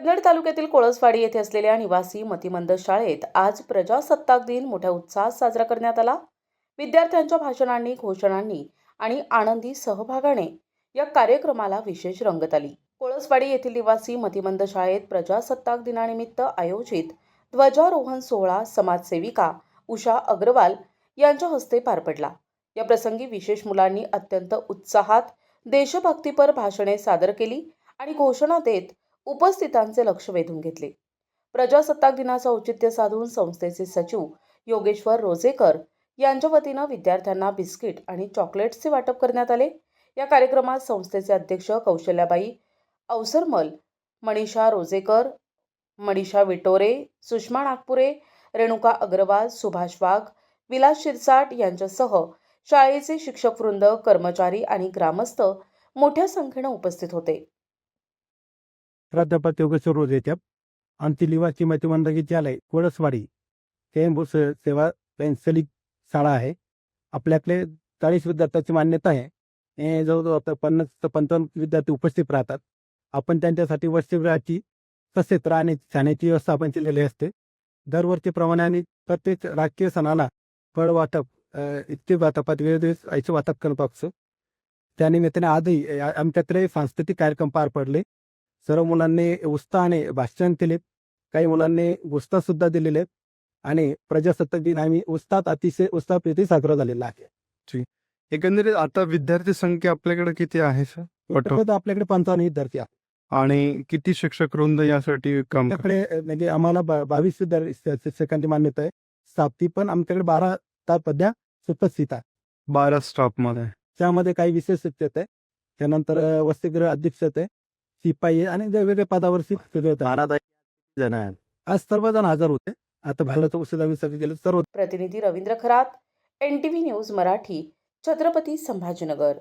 सिन्नर तालुक्यातील कोळसवाडी येथे असलेल्या निवासी मतिमंद शाळेत आज प्रजासत्ताक दिन मोठ्या उत्साहात साजरा करण्यात आला। विद्यार्थ्यांच्या भाषणांनी, घोषणांनी आणि आनंदी सहभागाने या कार्यक्रमाला विशेष रंगत आली। कोळसवाडी येथील निवासी मतिमंद शाळेत प्रजासत्ताक दिनानिमित्त आयोजित ध्वजारोहण सोहळा समाजसेविका उषा अग्रवाल यांच्या हस्ते पार पडला। या प्रसंगी विशेष मुलांनी अत्यंत उत्साहात देशभक्तीपर भाषणे सादर केली आणि घोषणा देत उपस्थितांचे लक्ष वेधून घेतले। प्रजासत्ताक दिनाचे औचित्य साधून संस्थेचे सचिव योगेश्वर रोजेकर यांच्या वतीने विद्यार्थ्यांना बिस्किट आणि चॉकलेट्सचे वाटप करण्यात आले। या कार्यक्रमात संस्थेचे अध्यक्ष कौशल्याबाई अवसरमल, मनीषा रोजेकर, मनीषा विटोरे, सुषमा नागपुरे, रेणुका अग्रवाल, सुभाष वाघ, विलास शिरसाट यांच्यासह शाळेचे शिक्षकवृंद, कर्मचारी आणि ग्रामस्थ मोठ्या संख्येने उपस्थित होते। प्राध्यापक योगेश्वर रोजेकर आमची निवासी मतिमंद विद्यालय कोळसवाडी स्वयंभूत सेवा स्वयंचलित शाळा आहे। आपल्याकडे 40 विद्यार्थ्यांची मान्यता आहे। जवळजवळ आता 50 ते 55 विद्यार्थी उपस्थित राहतात। आपण त्यांच्यासाठी वसतिगृहाची तसेच राहण्याची व्यवस्था आपण केलेली असते। दरवर्षीप्रमाणे आणि प्रत्येक राजकीय सणाला फळ वाटप इतके वाटपात वेळोवेळी ऐसे वाटप करत असतो। त्यानिमित्ताने आजही आमच्याकडे सांस्कृतिक कार्यक्रम पार पडले। सर्व मुलांनी उत्साहाने भाषण केले, काही मुलांनी पुस्तक सुद्धा दिलेले आणि प्रजासत्ताक दिन आम्ही अतिशय उत्साहप्रीती साजरा झालेला आहे। एकंदरीत आता विद्यार्थी संख्या आपल्याकडे किती आहे सर? आपल्याकडे 55 विद्यार्थी आहेत आणि किती शिक्षक वृंद यासाठी काम करतात? आपल्याकडे म्हणजे आम्हाला 22 विद्यार्थी शिक्षकांची मान्यता आहे। स्थापती पण आमच्याकडे 12 पद्या उपस्थित आहे। 12 स्टाफ मध्ये त्यामध्ये काही विशेष शिक्षक आहे, त्यानंतर वसतिगृह अधीक्षक आहे, शिपाई आणि वेगवेगळ्या पदावर शिक्षक आहेत। आज सर्वजण हजर होते। आता भारत उत्सवासाठी गेले सर्व। प्रतिनिधी रवींद्र खरात, NTV न्यूज मराठी, छत्रपती संभाजीनगर।